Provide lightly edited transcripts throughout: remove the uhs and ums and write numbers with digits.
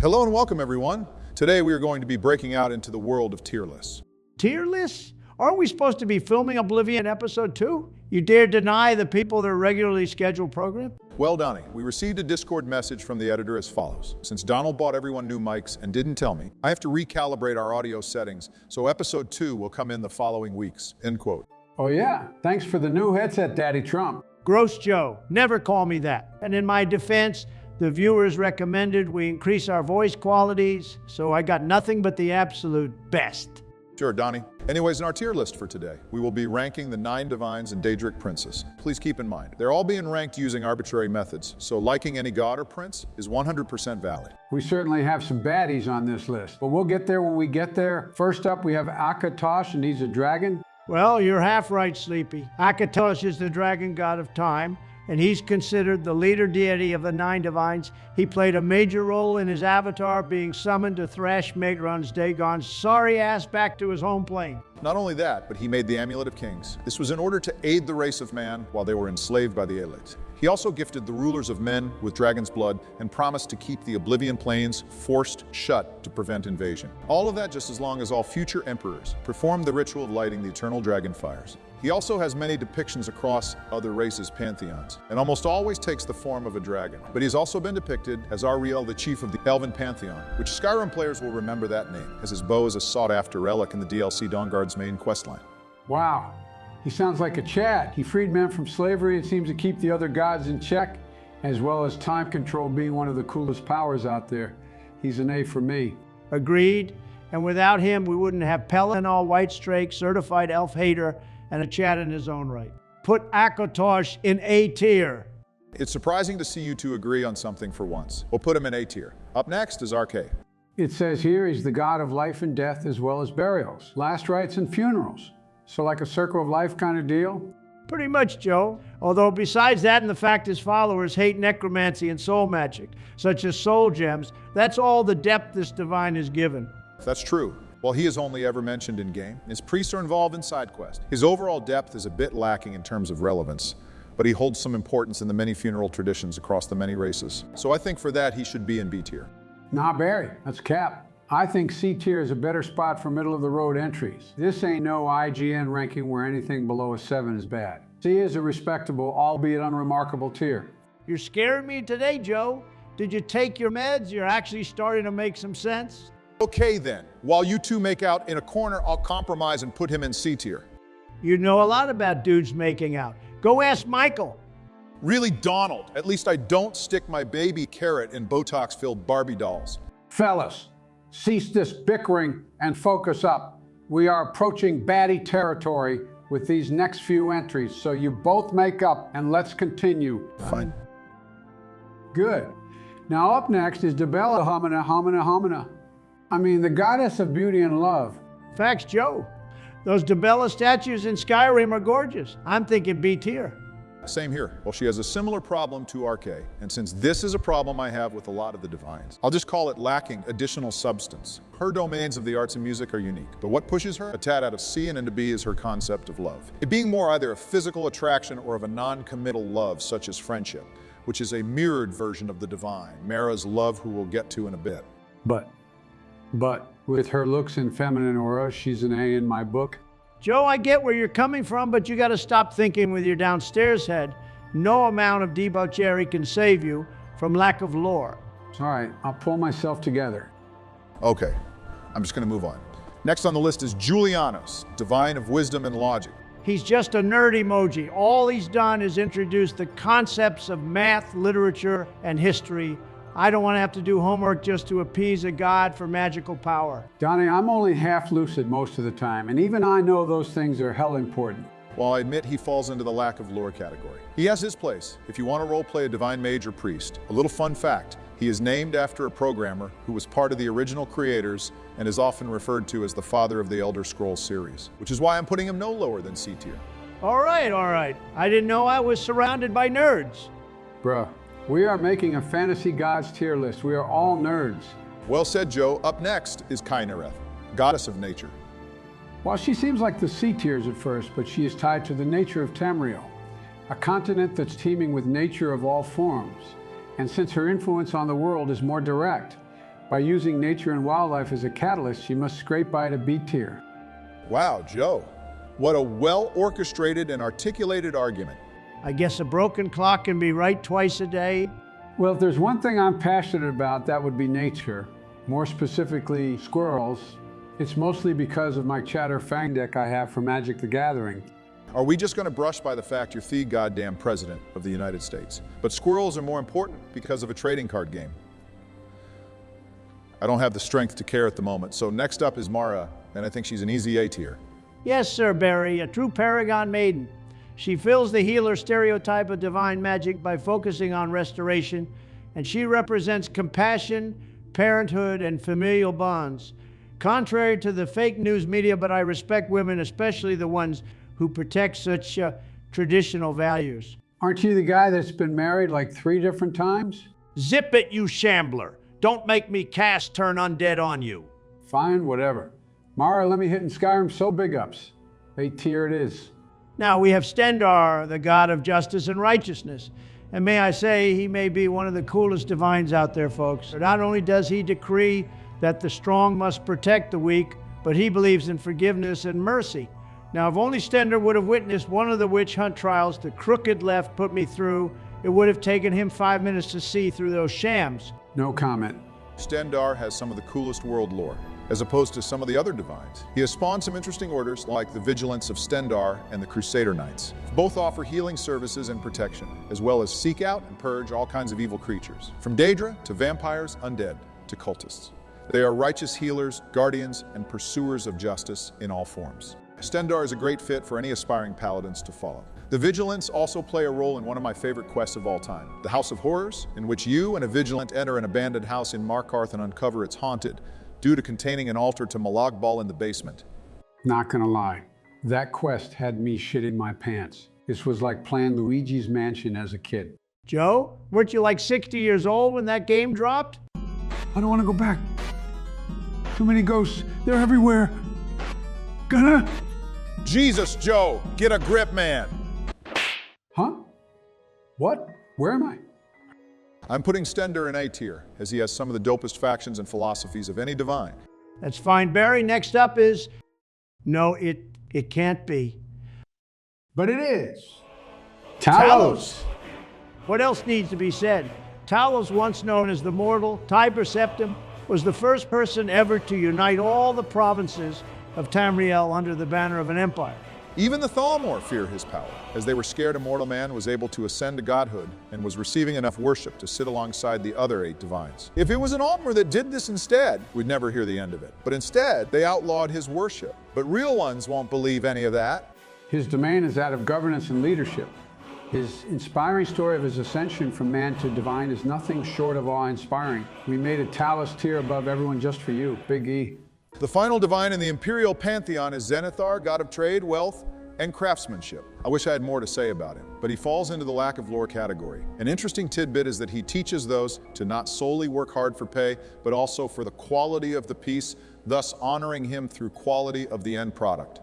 Hello and welcome, everyone. Today we are going to be breaking out into the world of tier lists. Tier lists? Aren't we supposed to be filming Oblivion episode 2? You dare deny the people their regularly scheduled program? Well, Donnie, we received a Discord message from the editor as follows. Since Donald bought everyone new mics and didn't tell me, I have to recalibrate our audio settings, so episode 2 will come in the following weeks, end quote. Oh yeah, thanks for the new headset, Daddy Trump. Gross Joe, never call me that. And in my defense, the viewers recommended we increase our voice qualities, so I got nothing but the absolute best. Sure, Donnie. Anyways, in our tier list for today, we will be ranking the 9 divines and Daedric princes. Please keep in mind, they're all being ranked using arbitrary methods, so liking any god or prince is 100% valid. We certainly have some baddies on this list, but we'll get there when we get there. First up, we have Akatosh, and he's a dragon. Well, you're half right, Sleepy. Akatosh is the dragon god of time, and he's considered the leader deity of the 9 divines. He played a major role in his avatar being summoned to thrash Megron's Dagon's sorry ass back to his home plane. Not only that, but he made the Amulet of Kings. This was in order to aid the race of man while they were enslaved by the Aelids. He also gifted the rulers of men with dragon's blood and promised to keep the Oblivion Plains forced shut to prevent invasion. All of that just as long as all future emperors performed the ritual of lighting the eternal dragon fires. He also has many depictions across other races' pantheons, and almost always takes the form of a dragon. But he's also been depicted as Ariel, the chief of the Elven Pantheon, which Skyrim players will remember that name, as his bow is a sought-after relic in the DLC Dawnguard's main questline. Wow, he sounds like a Chad. He freed men from slavery and seems to keep the other gods in check, as well as time control being one of the coolest powers out there. He's an A for me. Agreed. And without him, we wouldn't have Pella and all White Strake, certified elf hater, and a Chad in his own right. Put Akatosh in A tier. It's surprising to see you two agree on something for once. We'll put him in A tier. Up next is RK. It says here he's the god of life and death as well as burials, last rites and funerals. So like a circle of life kind of deal? Pretty much, Joe. Although besides that and the fact his followers hate necromancy and soul magic, such as soul gems, that's all the depth this divine is given. That's true. While he is only ever mentioned in-game, his priests are involved in side quests. His overall depth is a bit lacking in terms of relevance, but he holds some importance in the many funeral traditions across the many races. So I think for that, he should be in B tier. Nah, Barry, that's cap. I think C tier is a better spot for middle-of-the-road entries. This ain't no IGN ranking where anything below a 7 is bad. C is a respectable, albeit unremarkable tier. You're scaring me today, Joe. Did you take your meds? You're actually starting to make some sense. Okay then, while you two make out in a corner, I'll compromise and put him in C tier. You know a lot about dudes making out. Go ask Michael. Really, Donald, at least I don't stick my baby carrot in Botox-filled Barbie dolls. Fellas, cease this bickering and focus up. We are approaching baddie territory with these next few entries, so you both make up and let's continue. Fine. Good. Now up next is Debella Homina Homina Homina. I mean, the goddess of beauty and love. Facts, Joe. Those Debella statues in Skyrim are gorgeous. I'm thinking B tier. Same here. Well, she has a similar problem to RK, and since this is a problem I have with a lot of the divines, I'll just call it lacking additional substance. Her domains of the arts and music are unique, but what pushes her a tad out of C and into B is her concept of love. It being more either a physical attraction or of a non-committal love, such as friendship, which is a mirrored version of the divine, Mara's love, who we'll get to in a bit. But with her looks and feminine aura, she's an A in my book. Joe, I get where you're coming from, but you gotta stop thinking with your downstairs head. No amount of debauchery can save you from lack of lore. All right, I'll pull myself together. Okay, I'm just gonna move on. Next on the list is Julianos, divine of wisdom and logic. He's just a nerd emoji. All he's done is introduce the concepts of math, literature, and history. I don't want to have to do homework just to appease a god for magical power. Donnie, I'm only half lucid most of the time, and even I know those things are hell important. While I admit he falls into the lack of lore category. He has his place if you want to roleplay a divine mage or priest. A little fun fact, he is named after a programmer who was part of the original creators and is often referred to as the father of the Elder Scrolls series, which is why I'm putting him no lower than C tier. All right. I didn't know I was surrounded by nerds. Bruh. We are making a fantasy gods tier list. We are all nerds. Well said, Joe. Up next is Kainereth, goddess of nature. While she seems like the C tiers at first, but she is tied to the nature of Tamriel, a continent that's teeming with nature of all forms. And since her influence on the world is more direct, By using nature and wildlife as a catalyst, she must scrape by to B tier. Wow, Joe. What a well-orchestrated and articulated argument. I guess a broken clock can be right twice a day. Well, if there's one thing I'm passionate about, that would be nature. More specifically, squirrels. It's mostly because of my Chatter Fang deck I have for Magic the Gathering. Are we just going to brush by the fact you're the goddamn president of the United States? But squirrels are more important because of a trading card game. I don't have the strength to care at the moment, so next up is Mara, and I think she's an easy A tier. Yes, Sir Barry, a true paragon maiden. She fills the healer stereotype of divine magic by focusing on restoration, and she represents compassion, parenthood, and familial bonds. Contrary to the fake news media, but I respect women, especially the ones who protect such traditional values. Aren't you the guy that's been married like 3 different times? Zip it, you shambler. Don't make me cast turn undead on you. Fine, whatever. Mara, let me hit in Skyrim, so big ups. A tier it is. Now we have Stendar, the god of justice and righteousness. And may I say, he may be one of the coolest divines out there, folks. Not only does he decree that the strong must protect the weak, but he believes in forgiveness and mercy. Now, if only Stendar would have witnessed one of the witch hunt trials the crooked left put me through, it would have taken him 5 minutes to see through those shams. No comment. Stendar has some of the coolest world lore, as opposed to some of the other divines. He has spawned some interesting orders like the Vigilance of Stendar and the Crusader Knights. Both offer healing services and protection, as well as seek out and purge all kinds of evil creatures, from Daedra to vampires, undead, to cultists. They are righteous healers, guardians, and pursuers of justice in all forms. Stendar is a great fit for any aspiring paladins to follow. The Vigilants also play a role in one of my favorite quests of all time, the House of Horrors, in which you and a Vigilant enter an abandoned house in Markarth and uncover it's haunted, due to containing an altar to Malagbal in the basement. Not gonna lie, that quest had me shitting my pants. This was like playing Luigi's Mansion as a kid. Joe, weren't you like 60 years old when that game dropped? I don't want to go back. Too many ghosts, they're everywhere. Gonna... Jesus, Joe, get a grip, man. Huh? What? Where am I? I'm putting Stendar in A tier, as he has some of the dopest factions and philosophies of any divine. That's fine, Barry. Next up is... No, it can't be. But it is. Talos. What else needs to be said? Talos, once known as the mortal Tiber Septim, was the first person ever to unite all the provinces of Tamriel under the banner of an empire. Even the Thalmor fear his power, as they were scared a mortal man was able to ascend to godhood and was receiving enough worship to sit alongside the other 8 divines. If it was an Altmer that did this instead, we'd never hear the end of it. But instead, they outlawed his worship. But real ones won't believe any of that. His domain is that of governance and leadership. His inspiring story of his ascension from man to divine is nothing short of awe-inspiring. We made a Talos tier above everyone just for you, Big E. The final divine in the Imperial Pantheon is Zenithar, god of trade, wealth, and craftsmanship. I wish I had more to say about him, but he falls into the lack of lore category. An interesting tidbit is that he teaches those to not solely work hard for pay, but also for the quality of the piece, thus honoring him through quality of the end product.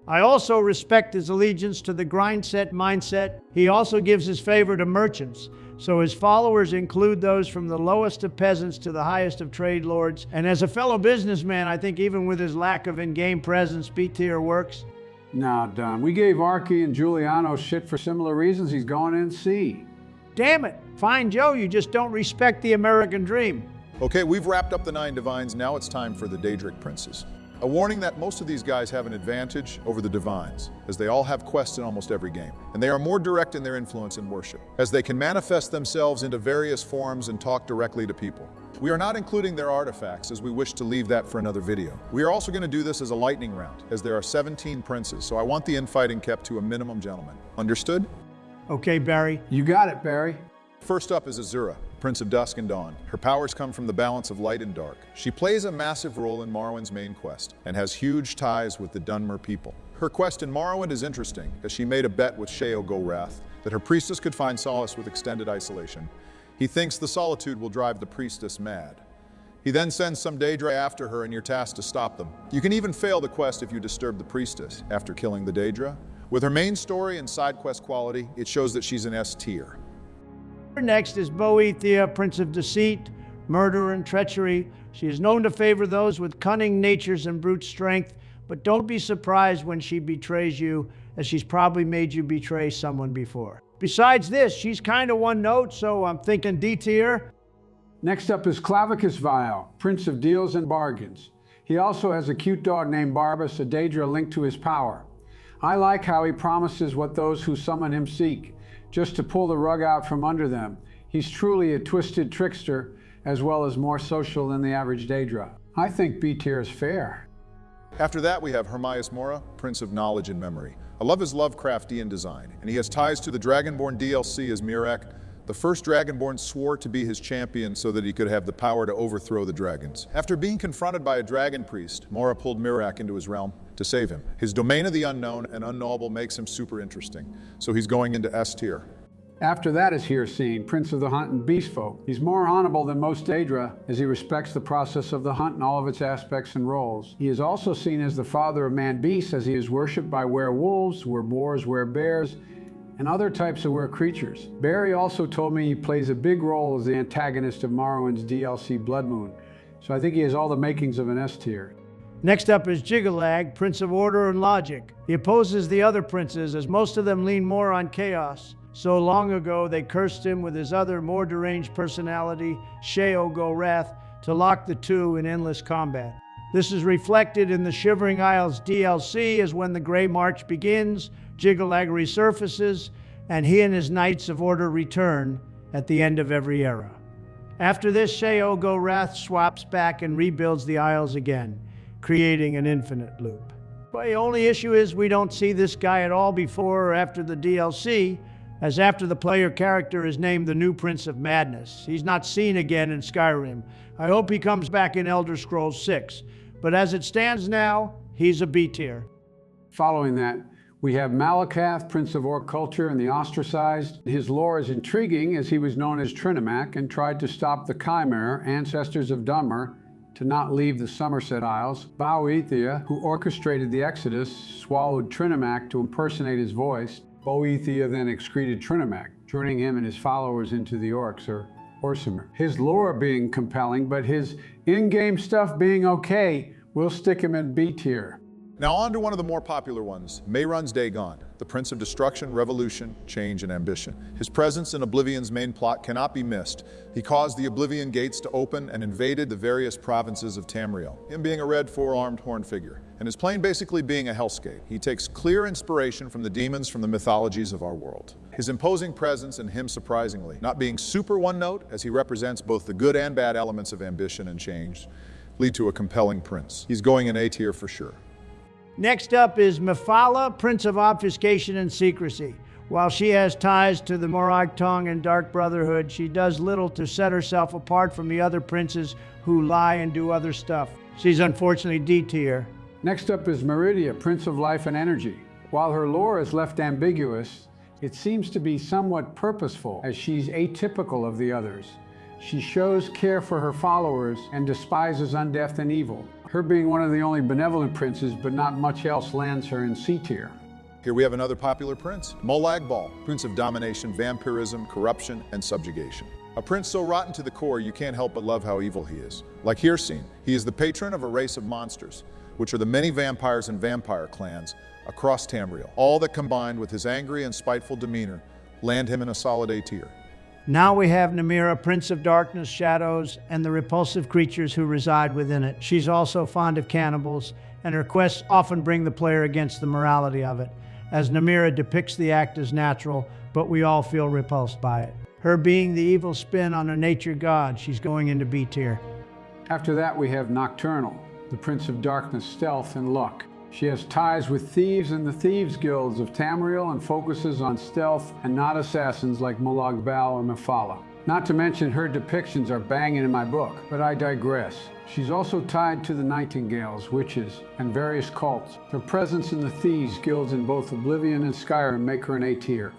I also respect his allegiance to the grind set mindset. He also gives his favor to merchants, so his followers include those from the lowest of peasants to the highest of trade lords. And as a fellow businessman, I think even with his lack of in-game presence, B tier works. Nah, Don. We gave Archie and Giuliano shit for similar reasons. He's going in C. Damn it. Fine, Joe, you just don't respect the American dream. Okay, we've wrapped up the 9 divines. Now it's time for the Daedric princes. A warning that most of these guys have an advantage over the divines, as they all have quests in almost every game, and they are more direct in their influence in worship, as they can manifest themselves into various forms and talk directly to people. We are not including their artifacts, as we wish to leave that for another video. We are also going to do this as a lightning round, as there are 17 princes, so I want the infighting kept to a minimum, gentlemen. Understood? Okay, Barry. You got it, Barry. First up is Azura, Prince of Dusk and Dawn. Her powers come from the balance of light and dark. She plays a massive role in Morrowind's main quest, and has huge ties with the Dunmer people. Her quest in Morrowind is interesting, as she made a bet with Sheo Gorath that her priestess could find solace with extended isolation. He thinks the solitude will drive the priestess mad. He then sends some Daedra after her, and you're tasked to stop them. You can even fail the quest if you disturb the priestess after killing the Daedra. With her main story and side quest quality, it shows that she's an S tier. Next is Boethia, Prince of Deceit, murder, and treachery. She is known to favor those with cunning natures and brute strength, but don't be surprised when she betrays you, as she's probably made you betray someone before. Besides this, she's kind of one note, so I'm thinking D tier. Next up is Clavicus Vile, Prince of Deals and Bargains. He also has a cute dog named Barbas, a Daedra linked to his power. I like how he promises what those who summon him seek, just to pull the rug out from under them. He's truly a twisted trickster, as well as more social than the average Daedra. I think B tier is fair. After that, we have Hermias Mora, Prince of Knowledge and Memory. I love his Lovecraftian design, and he has ties to the Dragonborn DLC as Mirak. The first Dragonborn swore to be his champion so that he could have the power to overthrow the dragons. After being confronted by a dragon priest, Mora pulled Mirak into his realm to save him. His domain of the unknown and unknowable makes him super interesting, so he's going into S tier. After that is Hircine, Prince of the Hunt and Beast Folk. He's more honorable than most Daedra, as he respects the process of the hunt and all of its aspects and roles. He is also seen as the father of man-beasts, as he is worshipped by werewolves, were-boars, were-bears, and other types of were-creatures. Barry also told me he plays a big role as the antagonist of Morrowind's DLC Blood Moon, so I think he has all the makings of an S tier. Next up is Jigalag, Prince of Order and Logic. He opposes the other princes, as most of them lean more on chaos. So long ago, they cursed him with his other, more deranged personality, Sheogorath, to lock the two in endless combat. This is reflected in the Shivering Isles DLC, as when the Grey March begins, Jigalag resurfaces, and he and his Knights of Order return at the end of every era. After this, Sheogorath swaps back and rebuilds the Isles again, creating an infinite loop. But the only issue is we don't see this guy at all before or after the DLC, as after the player character is named the new Prince of Madness. He's not seen again in Skyrim. I hope he comes back in Elder Scrolls 6, but as it stands now, he's a B tier. Following that, we have Malakath, Prince of Orc Culture and the Ostracized. His lore is intriguing, as he was known as Trinimac and tried to stop the Chimera, ancestors of Dunmer, to not leave the Somerset Isles. Boethia, who orchestrated the Exodus, swallowed Trinimac to impersonate his voice. Boethia then excreted Trinimac, turning him and his followers into the Orcs, or Orsimer. His lore being compelling, but his in-game stuff being okay, we'll stick him in B tier. Now on to one of the more popular ones, Mehrunes Dagon, the Prince of Destruction, Revolution, Change, and Ambition. His presence in Oblivion's main plot cannot be missed. He caused the Oblivion Gates to open and invaded the various provinces of Tamriel, him being a red four-armed horned figure, and his plane basically being a hellscape. He takes clear inspiration from the demons from the mythologies of our world. His imposing presence and him surprisingly not being super one-note, as he represents both the good and bad elements of ambition and change, lead to a compelling prince. He's going in A tier for sure. Next up is Mephala, Prince of Obfuscation and Secrecy. While she has ties to the Morag Tongue and Dark Brotherhood, she does little to set herself apart from the other princes who lie and do other stuff. She's unfortunately D tier. Next up is Meridia, Prince of Life and Energy. While her lore is left ambiguous, it seems to be somewhat purposeful, as she's atypical of the others. She shows care for her followers and despises undeath and evil. Her being one of the only benevolent princes, but not much else, lands her in C tier. Here we have another popular prince, Molag Bal, Prince of Domination, Vampirism, Corruption, and Subjugation. A prince so rotten to the core you can't help but love how evil he is. Like Hircine, he is the patron of a race of monsters, which are the many vampires and vampire clans across Tamriel. All that combined with his angry and spiteful demeanor land him in a solid A tier. Now we have Namira, Prince of Darkness, Shadows, and the repulsive creatures who reside within it. She's also fond of cannibals, and her quests often bring the player against the morality of it, as Namira depicts the act as natural, but we all feel repulsed by it. Her being the evil spin on a nature god, she's going into B tier. After that, we have Nocturnal, the Prince of Darkness, Stealth, and Luck. She has ties with thieves and the Thieves Guilds of Tamriel and focuses on stealth and not assassins like Molag Bal or Mephala. Not to mention her depictions are banging in my book, but I digress. She's also tied to the Nightingales, witches, and various cults. Her presence in the Thieves Guilds in both Oblivion and Skyrim make her an A tier.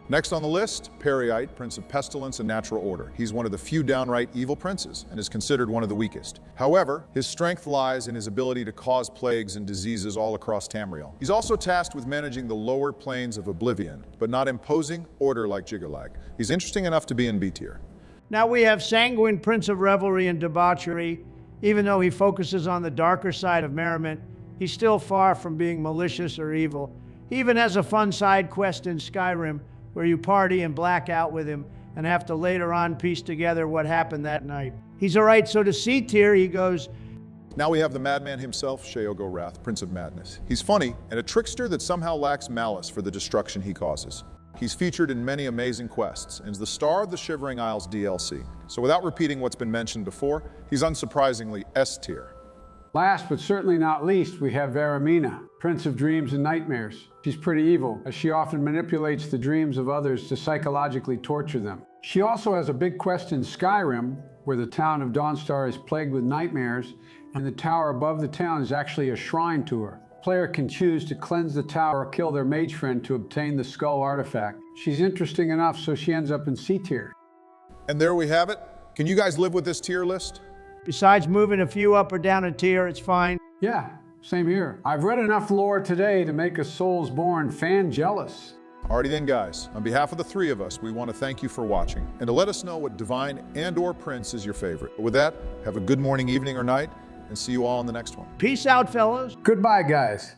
Next on the list, Periite, Prince of Pestilence and Natural Order. He's one of the few downright evil princes and is considered one of the weakest. However, his strength lies in his ability to cause plagues and diseases all across Tamriel. He's also tasked with managing the lower planes of Oblivion, but not imposing order like Jigalag. He's interesting enough to be in B tier. Now we have sanguine Prince of Revelry and Debauchery. Even though he focuses on the darker side of merriment, he's still far from being malicious or evil. He even has a fun side quest in Skyrim where you party and black out with him and have to later on piece together what happened that night. He's all right, so to C tier, he goes. Now we have the madman himself, Sheogorath, Prince of Madness. He's funny and a trickster that somehow lacks malice for the destruction he causes. He's featured in many amazing quests and is the star of the Shivering Isles DLC. So without repeating what's been mentioned before, he's unsurprisingly S tier. Last but certainly not least, we have Varamina, Prince of Dreams and Nightmares. She's pretty evil, as she often manipulates the dreams of others to psychologically torture them. She also has a big quest in Skyrim, where the town of Dawnstar is plagued with nightmares, and the tower above the town is actually a shrine to her. The player can choose to cleanse the tower or kill their mage friend to obtain the skull artifact. She's interesting enough, so she ends up in C tier. And there we have it. Can you guys live with this tier list? Besides moving a few up or down a tier, it's fine. Yeah, same here. I've read enough lore today to make a Soulsborne fan jealous. Alrighty then, guys. On behalf of the three of us, we want to thank you for watching and to let us know what Divine and/or Prince is your favorite. But with that, have a good morning, evening, or night, and see you all in the next one. Peace out, fellows. Goodbye, guys.